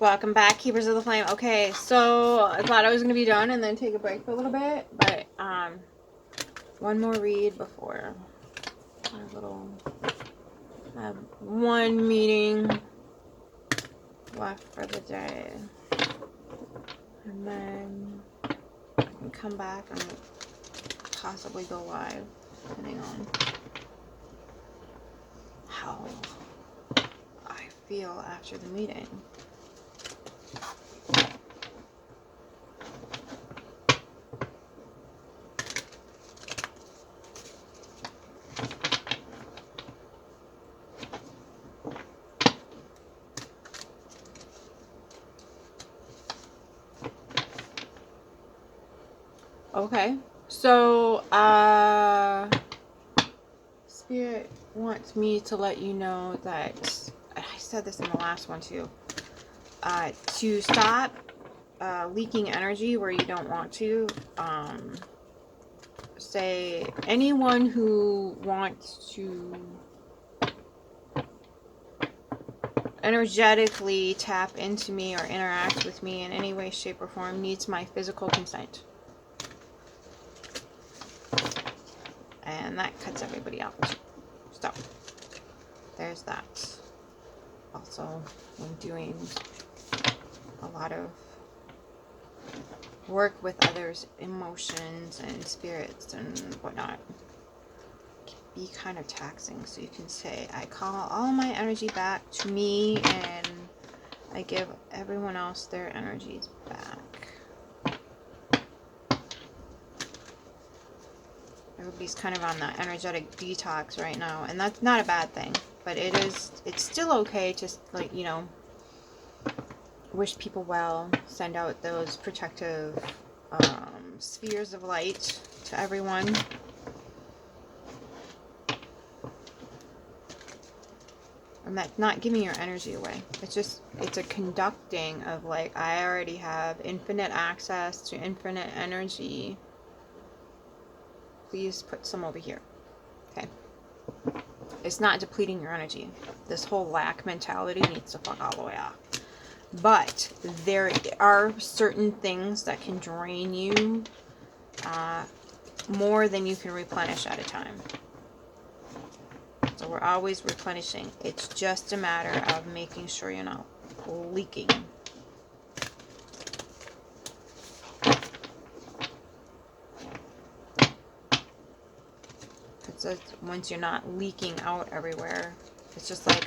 Welcome back, Keepers of the Flame. Okay, so I thought I was going to be done and then take a break for a little bit, but one more read before our little one meeting left for the day, and then I can come back and possibly go live, depending on how I feel after the meeting. Okay, so Spirit wants me to let you know that I said this in the last one too. To stop leaking energy where you don't want to. Say anyone who wants to energetically tap into me or interact with me in any way, shape, or form needs my physical consent. And that cuts everybody out. So, there's that. Also, when doing a lot of work with others' emotions and spirits and whatnot, it can be kind of taxing. So you can say, I call all my energy back to me and I give everyone else their energies back. Everybody's kind of on that energetic detox right now, and that's not a bad thing, but it's still okay to, like, you know, wish people well, send out those protective spheres of light to everyone. And that's not giving your energy away. It's a conducting of, like, I already have infinite access to infinite energy. Please put some over here. Okay. It's not depleting your energy. This whole lack mentality needs to fuck all the way off. But there are certain things that can drain you more than you can replenish at a time. So we're always replenishing. It's just a matter of making sure you're not leaking. Once you're not leaking out everywhere, it's just like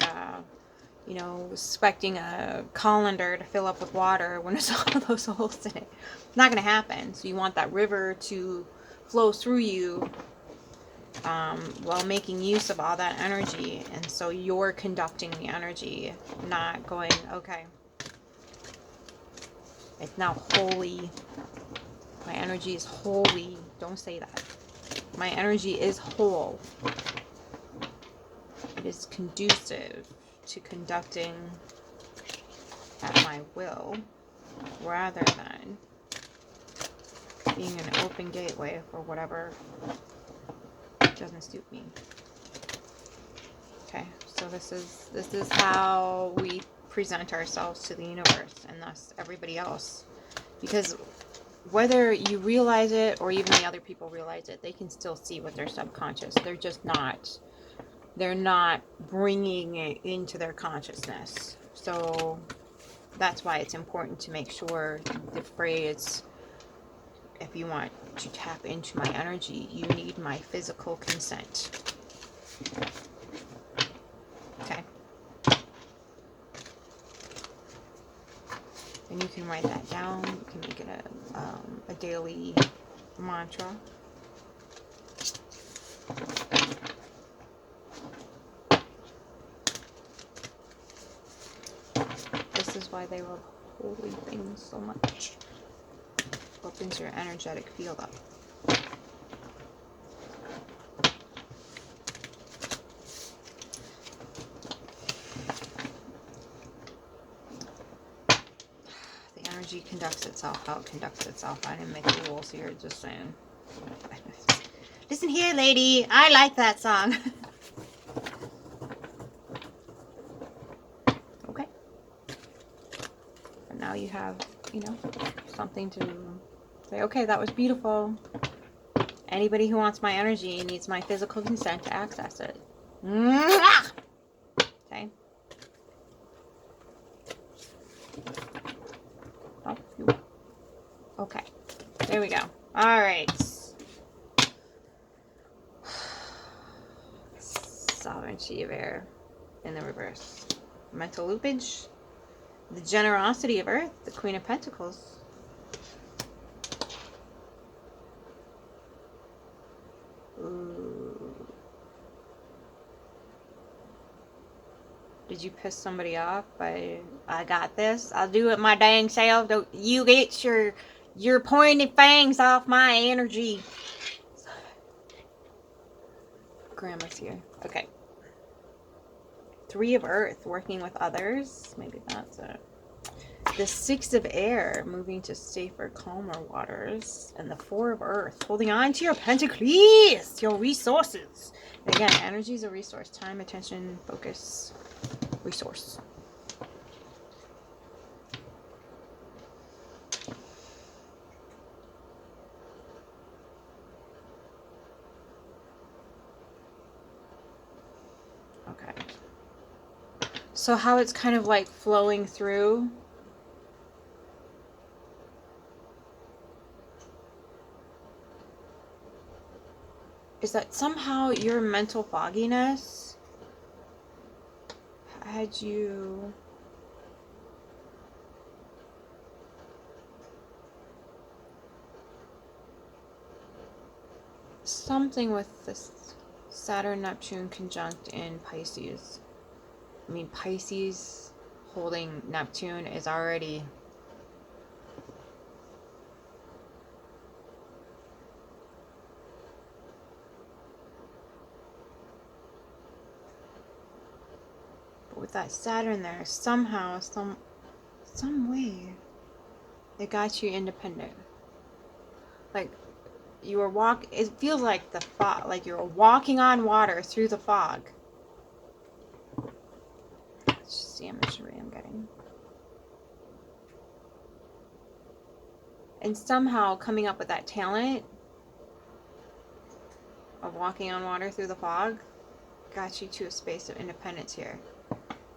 you know, expecting a colander to fill up with water when there's all those holes in it. It's not going to happen. So you want that river to flow through you while making use of all that energy. And so you're conducting the energy, not going, okay, it's now holy. My energy is holy. Don't say that. My energy is whole. It is conducive to conducting at my will, rather than being an open gateway for whatever doesn't suit me. Okay, so this is how we present ourselves to the universe, and thus everybody else. Because whether you realize it or even the other people realize it, they can still see with their subconscious. They're not bringing it into their consciousness. So that's why it's important to make sure the phrase, if you want to tap into my energy, you need my physical consent. Okay. And you can write that down. You can make it a daily mantra. This is why they love holy things so much. Opens your energetic field up. The energy conducts itself how it conducts itself. I didn't make the rules here, just saying. Listen here, lady. I like that song. Okay. now you have, something to say, okay, that was beautiful. Anybody who wants my energy needs my physical consent to access it. Okay. Oh, okay. There we go. All right. Sovereignty of air in the reverse. Mental loopage. The generosity of earth. The Queen of Pentacles. Ooh. Did you piss somebody off by, I got this, I'll do it my dang self, don't you get your pointed fangs off my energy. Grandma's here. Okay. 3 of earth, working with others. Maybe that's it. The 6 of air, moving to safer, calmer waters. And the 4 of earth, holding on to your pentacles, your resources. And again, energy is a resource. Time, attention, focus, resource. Okay. So how it's kind of like flowing through. Is that somehow your mental fogginess had you something with this Saturn Neptune conjunct in Pisces. I mean, Pisces holding Neptune is already with that Saturn there, somehow, some way, it got you independent. Like you were it feels like the fog, like you're walking on water through the fog. It's just the imagery I'm getting. And somehow coming up with that talent of walking on water through the fog got you to a space of independence here.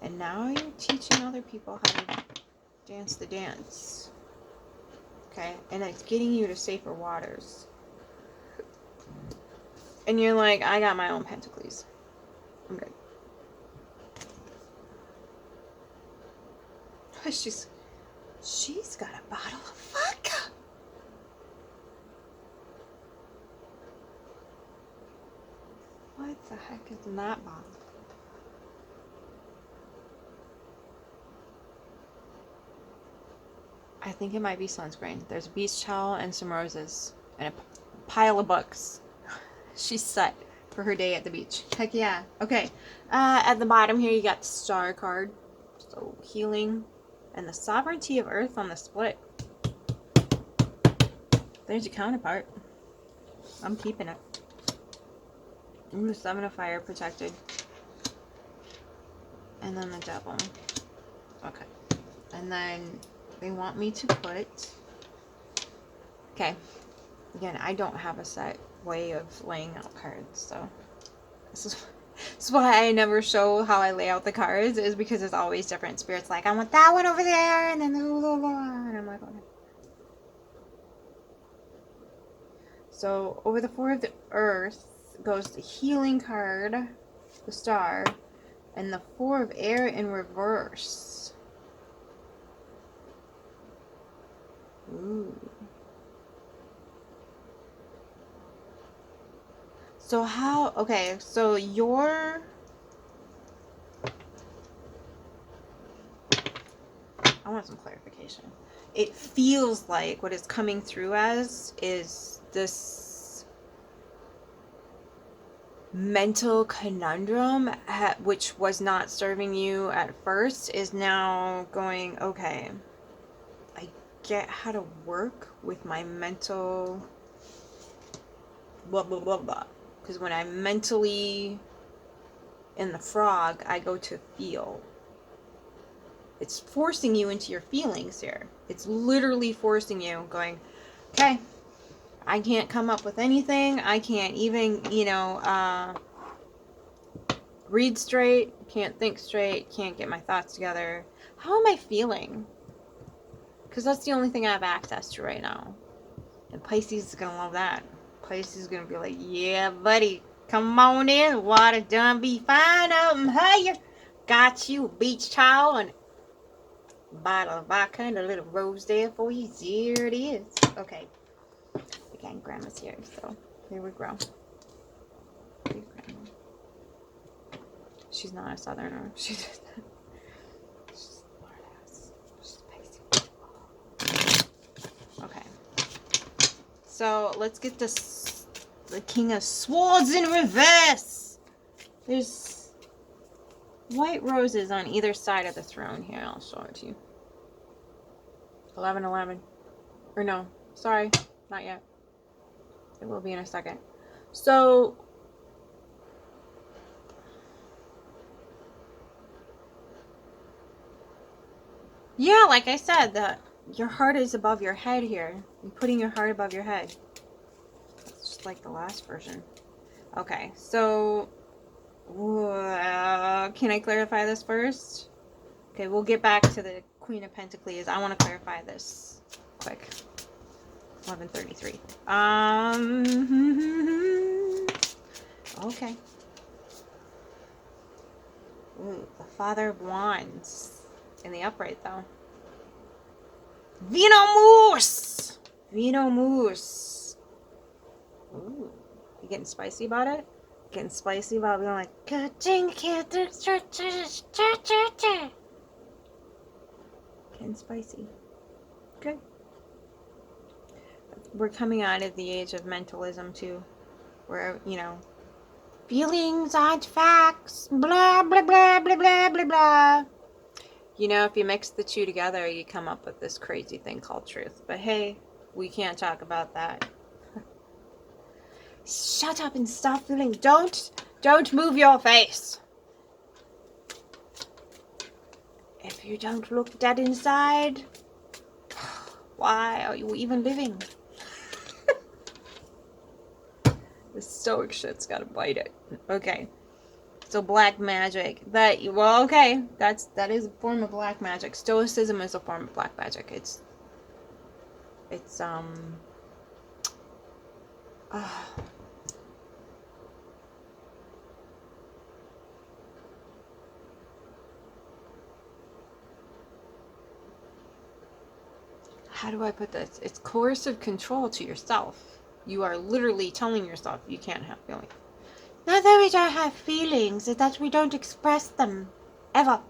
And now you're teaching other people how to dance the dance. Okay? And it's getting you to safer waters. And you're like, I got my own pentacles. I'm good. She's got a bottle of vodka. What the heck is in that bottle? I think it might be sunscreen. There's a beach towel and some roses and a pile of books. She's set for her day at the beach. Heck yeah. Okay. At the bottom here, you got the Star card. So, healing. And the Sovereignty of Earth on the split. There's your counterpart. I'm keeping it. Ooh, 7 of Fire protected. And then the Devil. Okay. And then they want me to put... Okay. Again, I don't have a set way of laying out cards, so this is why I never show how I lay out the cards, is because it's always different. Spirit's like, I want that one over there, and then the and I'm like, okay. So over the 4 of the earth goes the healing card, the Star, and the 4 of air in reverse. Ooh. So how, okay, so your, I want some clarification. It feels like what it's coming through as is this mental conundrum, which was not serving you at first, is now going, okay, I get how to work with my mental blah, blah, blah, blah. Because when I'm mentally in the frog, I go to feel. It's forcing you into your feelings here. It's literally forcing you, going, okay, I can't come up with anything. I can't even, read straight. Can't think straight. Can't get my thoughts together. How am I feeling? Because that's the only thing I have access to right now. And Pisces is going to love that. Pisces is going to be like, yeah, buddy, come on in. Water done be fine up higher. Got you a beach towel and a bottle of vodka and a little rose there for you. Here it is. Okay. Again, Grandma's here, so here we go. She's not a southerner. She's smart ass. She's Pisces. Okay. So let's get this, the King of Swords in reverse. There's white roses on either side of the throne here. I'll show it to you. 11-11. Or no, sorry, not yet. It will be in a second. So yeah, like I said, your heart is above your head here. You're putting your heart above your head. It's just like the last version. Okay, so can I clarify this first? Okay, we'll get back to the Queen of Pentacles. I want to clarify this quick. 11:33. Okay. Ooh, the Father of Wands in the upright though. Venomous! Venomous. Ooh, you getting spicy about it? Getting spicy about being like, getting spicy. Good. We're coming out of the age of mentalism too, where, feelings aren't facts, blah, blah, blah, blah, blah, blah, blah. If you mix the two together, you come up with this crazy thing called truth. But hey, we can't talk about that. Shut up and stop feeling. Don't move your face. If you don't look dead inside, why are you even living? The stoic shit's gotta bite it. Okay. So black magic. That is a form of black magic. Stoicism is a form of black magic. How do I put this? It's coercive control to yourself. You are literally telling yourself you can't have feelings. Not that we don't have feelings, it's that we don't express them. Ever.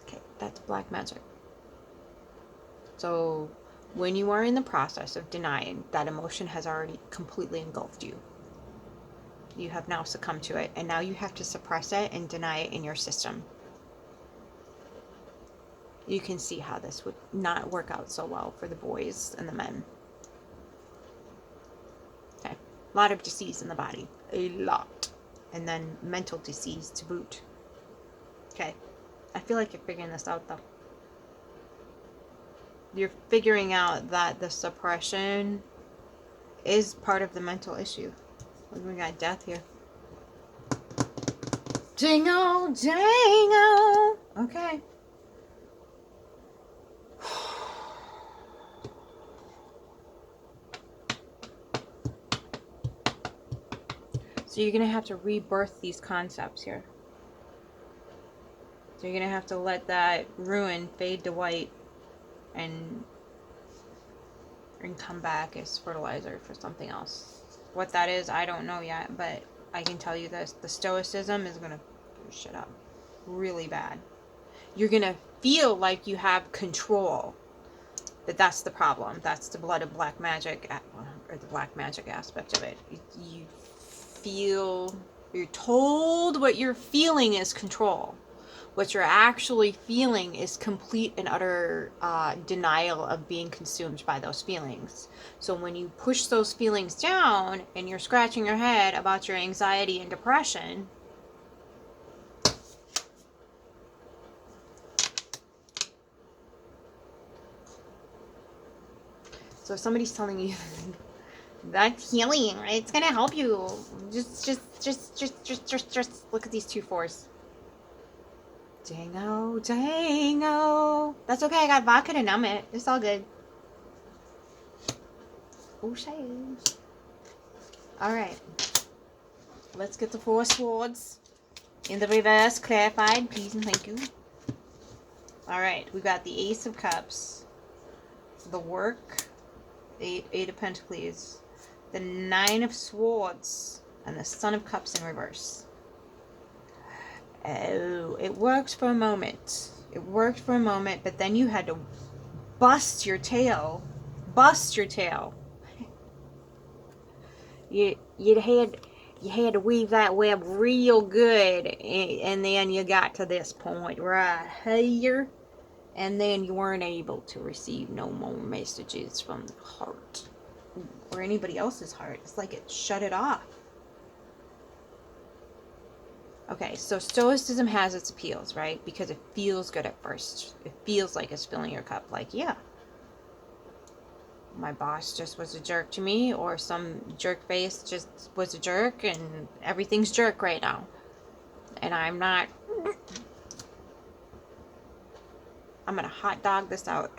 Okay, that's black magic. So, when you are in the process of denying, that emotion has already completely engulfed you. You have now succumbed to it, and now you have to suppress it and deny it in your system. You can see how this would not work out so well for the boys and the men. Okay. A lot of disease in the body. A lot. And then mental disease to boot. Okay. I feel like you're figuring this out though. You're figuring out that the suppression is part of the mental issue. Look, we got death here. Jingle, jangle. Okay. So you're going to have to rebirth these concepts here. So you're going to have to let that ruin fade to white and come back as fertilizer for something else. What that is, I don't know yet, but I can tell you this. The stoicism is going to screw shit up really bad. You're going to feel like you have control. But that's the problem. That's the blood of black magic, or the black magic aspect of it. You feel, you're told what you're feeling is control. What you're actually feeling is complete and utter denial of being consumed by those feelings. So when you push those feelings down and you're scratching your head about your anxiety and depression, So if somebody's telling you that's healing, right? It's gonna help you. Just look at these 2 4s. Dango, dango. That's okay. I got vodka to numb it. It's all good. Oh, shame. All right. Let's get the 4 swords in the reverse clarified, please and thank you. All right. We got the Ace of Cups, the Work, Eight of Pentacles, the 9 of Swords, and the Son of Cups in reverse. Oh, it worked for a moment. It worked for a moment, but then you had to bust your tail. Bust your tail. You had to weave that web real good, and then you got to this point right here, and then you weren't able to receive no more messages from the heart or anybody else's heart. It's like it shut it off. Okay, so Stoicism has its appeals, right? Because it feels good at first. It feels like it's filling your cup. Like, yeah, my boss just was a jerk to me, or some jerk face just was a jerk, and everything's jerk right now. And I'm not... I'm gonna hot dog this out.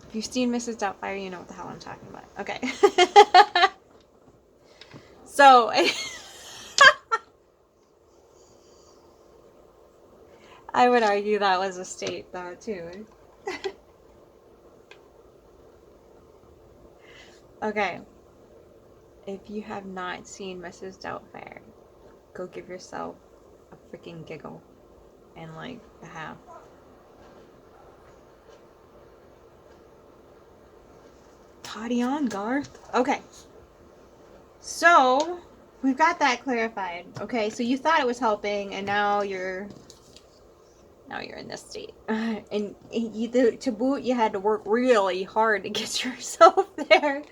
If you've seen Mrs. Doubtfire, you know what the hell I'm talking about. Okay. So... I would argue that was a state, though, too. Okay. If you have not seen Mrs. Doubtfire, go give yourself a freaking giggle and, like, a half. Party on, Garth. Okay. So, we've got that clarified. Okay, so you thought it was helping, and now you're in this state. And to boot, you had to work really hard to get yourself there.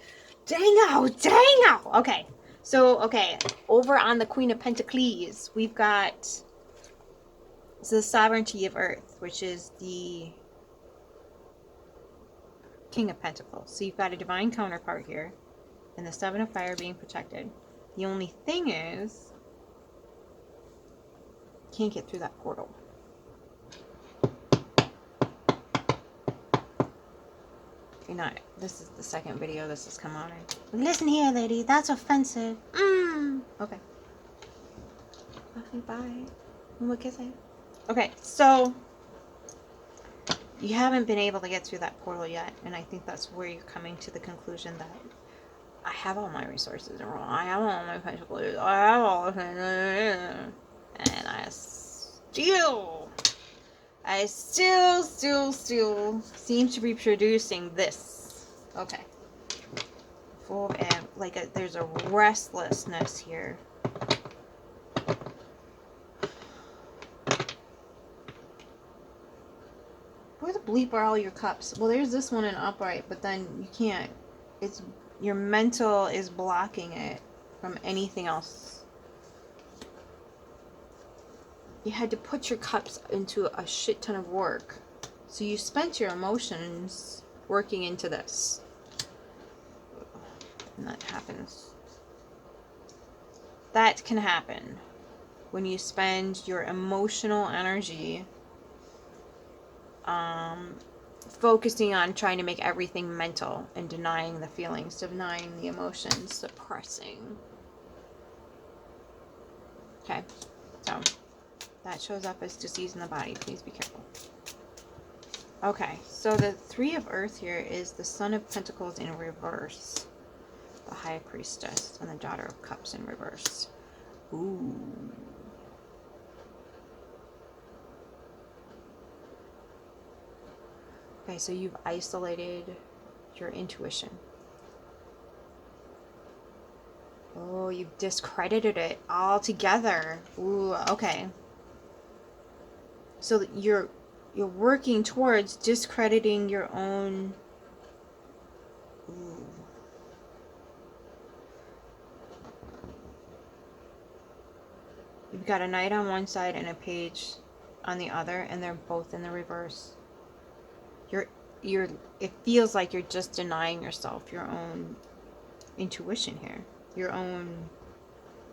Dango! Okay, so, over on the Queen of Pentacles, we've got the Sovereignty of Earth, which is the King of Pentacles. So you've got a divine counterpart here, and the 7 of Fire being protected. The only thing is, you can't get through that portal. You're not. This is the second video this has come out in. Listen here, lady. That's offensive. Okay. Okay, bye. What can I say? Okay, so you haven't been able to get through that portal yet, and I think that's where you're coming to the conclusion that I have all my resources wrong. I have all my pentacles. I have all of it. And I still seem to be producing this. Okay. Full of, like, there's a restlessness here. Where the bleep are all your cups? Well, there's this one in upright, but then you can't. It's your mental is blocking it from anything else. You had to put your cups into a shit ton of work. So you spent your emotions working into this. And that happens. That can happen when you spend your emotional energy focusing on trying to make everything mental and denying the feelings, denying the emotions, suppressing. Okay, so that shows up as disease in the body. Please be careful. Okay, so the 3 of Earth here is the Son of Pentacles in reverse, the High Priestess, and the Daughter of Cups in reverse. Ooh. Okay, so you've isolated your intuition. Oh, you've discredited it altogether. Ooh, okay. So you're working towards discrediting your own. Ooh. You've got a knight on one side and a page on the other, and they're both in the reverse. You're it feels like you're just denying yourself your own intuition here, your own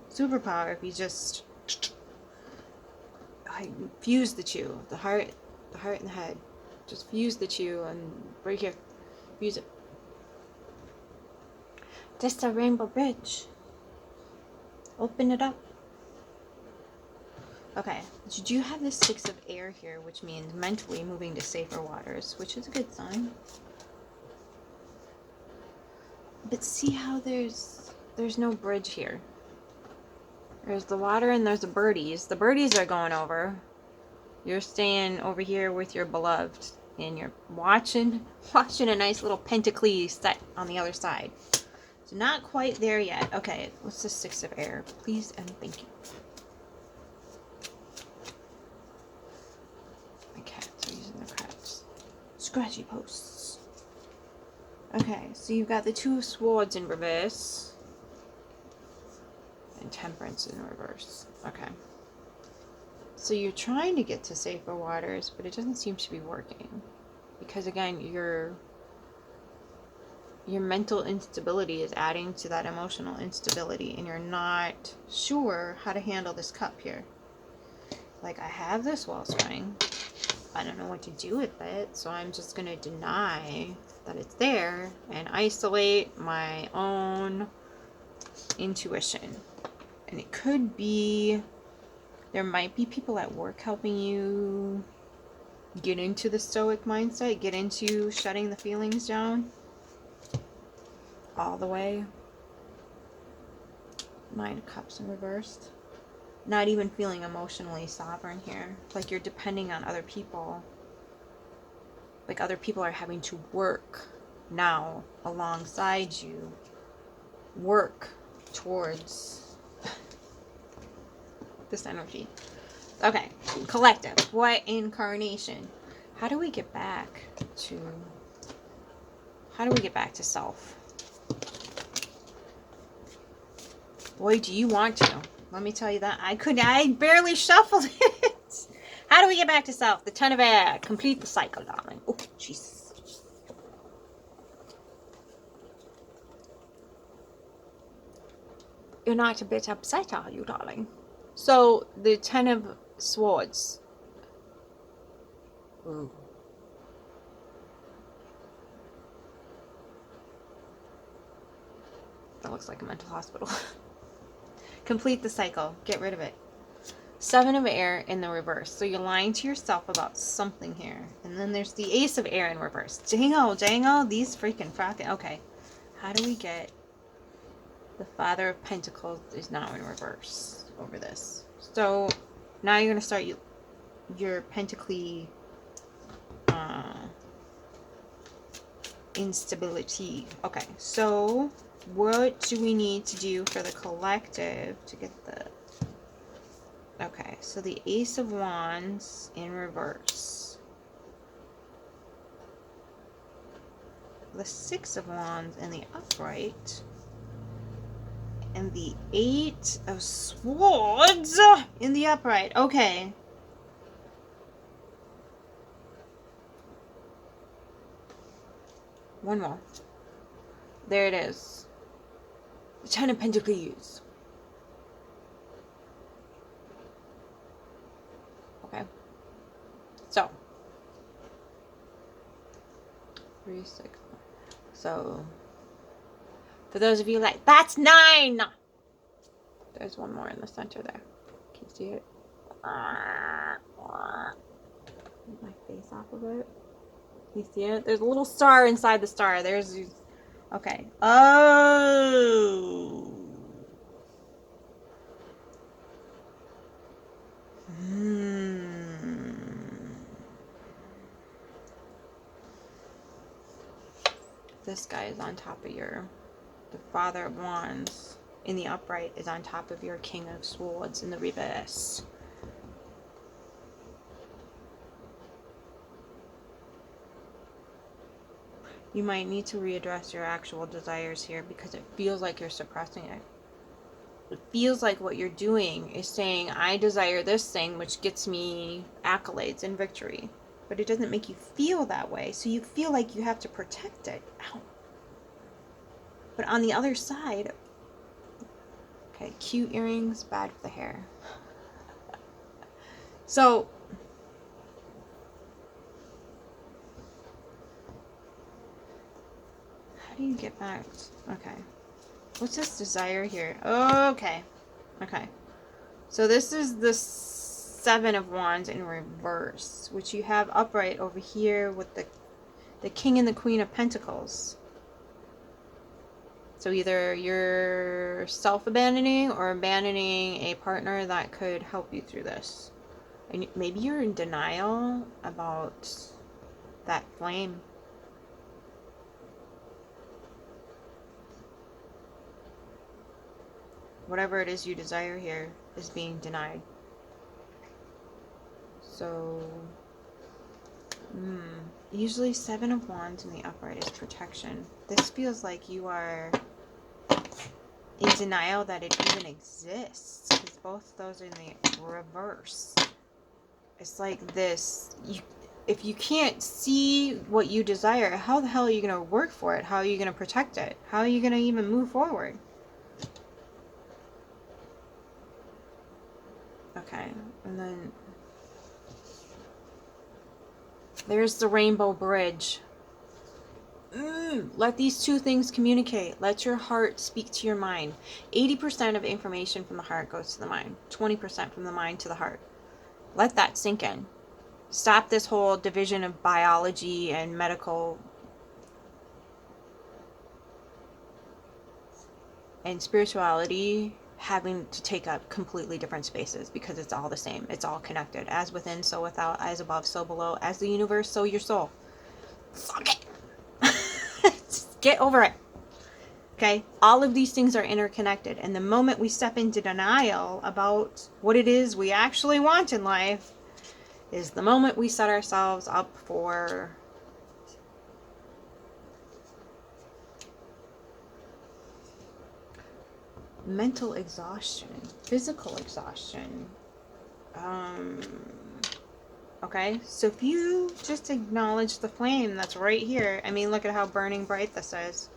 superpower. If you just fuse the two, the heart and the head, just fuse the two, and right here, fuse it. Just a rainbow bridge. Open it up. Okay, you do have this 6 of air here, which means mentally moving to safer waters, which is a good sign. But see how there's no bridge here. There's the water and there's the birdies. The birdies are going over. You're staying over here with your beloved, and you're watching a nice little pentacles set on the other side. So not quite there yet. Okay, what's the 6 of air? Please and thank you. My cats are using the cracks. Scratchy posts. Okay, so you've got the 2 of swords in reverse. And temperance in reverse. Okay. So you're trying to get to safer waters, but it doesn't seem to be working. Because again, your mental instability is adding to that emotional instability, and you're not sure how to handle this cup here. Like, I have this wellspring. I don't know what to do with it, so I'm just going to deny that it's there and isolate my own intuition. And it could be, there might be people at work helping you get into the stoic mindset, get into shutting the feelings down all the way. 9 of Cups in reversed. Not even feeling emotionally sovereign here. Like you're depending on other people. Like other people are having to work now alongside you. Work towards this energy. Okay, collective. What incarnation? How do we get back to self? Boy, do you want to. Let me tell you that. I barely shuffled it. How do we get back to self? The 10 of air. Complete the cycle, darling. Oh, Jesus. You're not a bit upset, are you, darling? So, the 10 of swords. Ooh. That looks like a mental hospital. Complete the cycle. Get rid of it. 7 of air in the reverse. So you're lying to yourself about something here. And then there's the Ace of air in reverse. Jango, these freaking frocking. Okay. How do we get the Father of Pentacles is now in reverse over this? So now you're going to start your Pentacle instability. Okay. So what do we need to do for the collective to get the... Okay, so the Ace of Wands in reverse. The 6 of Wands in the upright. And the 8 of Swords in the upright. Okay. One more. There it is. The 10 of Pentacles. Okay. So. 3, 6. So. For those of you like, that's 9! There's one more in the center there. Can you see it? Move my face off of it. You see it? There's a little star inside the star. There's... Okay. Oh! This guy is on top of your... The Father of Wands in the upright is on top of your King of Swords in the reverse. You might need to readdress your actual desires here because it feels like you're suppressing it. It feels like what you're doing is saying, I desire this thing, which gets me accolades and victory. But it doesn't make you feel that way. So you feel like you have to protect it. Ow. But on the other side, okay, cute earrings, bad for the hair. So, how do you get back? Okay. What's this desire here? Okay. Okay. So this is the Seven of Wands in reverse, which you have upright over here with the King and the Queen of Pentacles. So either you're self-abandoning or abandoning a partner that could help you through this. And maybe you're in denial about that flame. Whatever it is you desire here is being denied. So, usually Seven of Wands in the upright is protection. This feels like you are in denial that it even exists, because both of those are in the reverse. It's like this, if you can't see what you desire, how the hell are you going to work for it? How are you going to protect it? How are you going to even move forward? Okay, and then there's the Rainbow Bridge. Let these two things communicate. Let your heart speak to your mind. 80% of information from the heart goes to the mind. 20% from the mind to the heart. Let that sink in. Stop this whole division of biology and medical and spirituality having to take up completely different spaces, because it's all the same. It's all connected. As within, so without. As above, so below. As the universe, so your soul. Fuck it. Just get over it. Okay? All of these things are interconnected. And the moment we step into denial about what it is we actually want in life is the moment we set ourselves up for mental exhaustion, physical exhaustion. Okay, so if you just acknowledge the flame that's right here, I mean, look at how burning bright this is.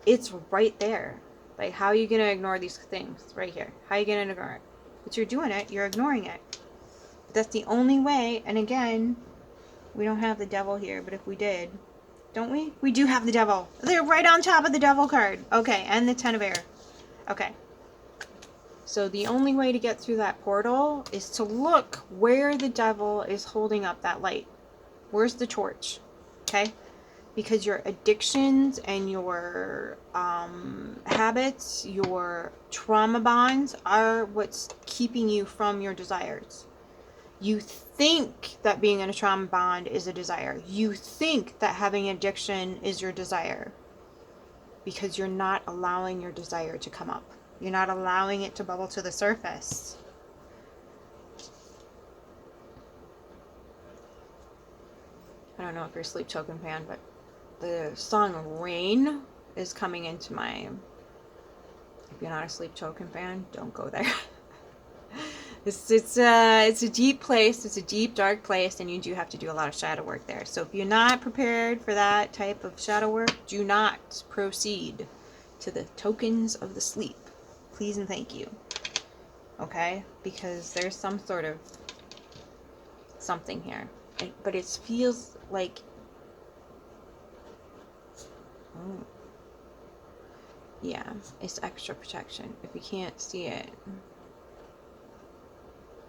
It's right there. Like, how are you going to ignore these things right here? How are you going to ignore it? But you're doing it, you're ignoring it. That's the only way. And again, we don't have the devil here, but if we did, don't we? We do have the devil. They're right on top of the devil card. Okay, and the Ten of Air. Okay. So the only way to get through that portal is to look where the devil is holding up that light. Where's the torch? Okay? Because your addictions and your habits, your trauma bonds are what's keeping you from your desires. You think that being in a trauma bond is a desire. You think that having addiction is your desire, because you're not allowing your desire to come up. You're not allowing it to bubble to the surface. I don't know if you're a Sleep Token fan, but the song Rain is coming into my... If you're not a Sleep Token fan, don't go there. It's a deep place. It's a deep, dark place, and you do have to do a lot of shadow work there. So if you're not prepared for that type of shadow work, do not proceed to the tokens of the sleep. Please and thank you. Okay? Because there's some sort of something here. But it feels like... yeah, it's extra protection. If you can't see it,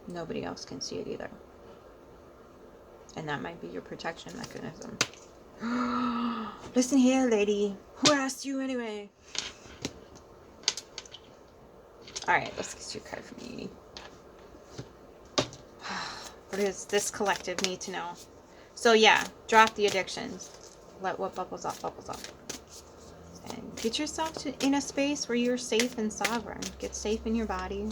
nobody else can see it either. And that might be your protection mechanism. Listen here, lady. Who asked you anyway? Alright, let's get you a card from me. What does this collective need to know? So yeah, drop the addictions. Let what bubbles up, bubbles up. And get yourself in a space where you're safe and sovereign. Get safe in your body.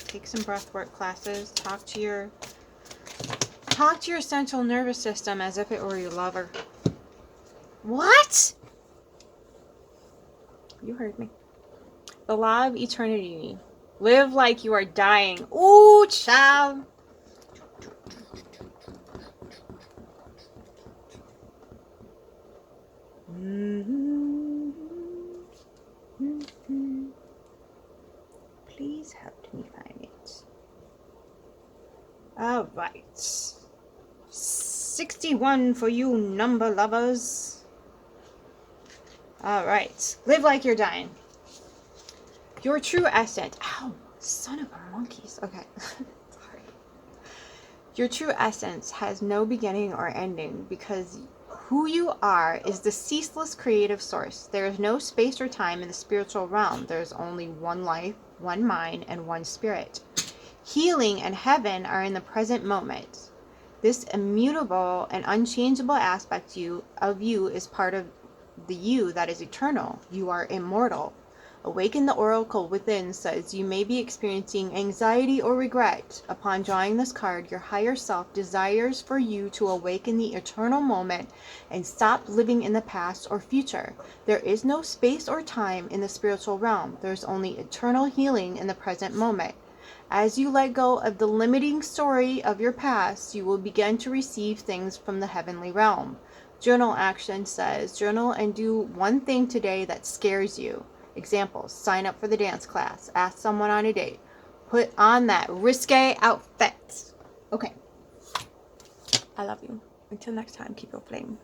Take some breathwork classes. Talk to your central nervous system as if it were your lover. What? You heard me. The law of eternity Live like you are dying. Ooh, child. Please help me find it. All right. 61 for you number lovers. All right. Live like you're dying. Your true essence. Ow, son of a monkeys. Okay. Sorry. Your true essence has no beginning or ending because who you are is the ceaseless creative source. There is no space or time in the spiritual realm. There is only one life, one mind, and one spirit. Healing and heaven are in the present moment. This immutable and unchangeable aspect of you is part of the you that is eternal. You are immortal. Awaken the oracle within says you may be experiencing anxiety or regret. Upon drawing this card, your higher self desires for you to awaken the eternal moment and stop living in the past or future. There is no space or time in the spiritual realm. There's only eternal healing in the present moment. As you let go of the limiting story of your past, you will begin to receive things from the heavenly realm. Journal action says, journal and do one thing today that scares you. Examples, sign up for the dance class, ask someone on a date, put on that risque outfit. Okay. I love you. Until next time, keep your flame.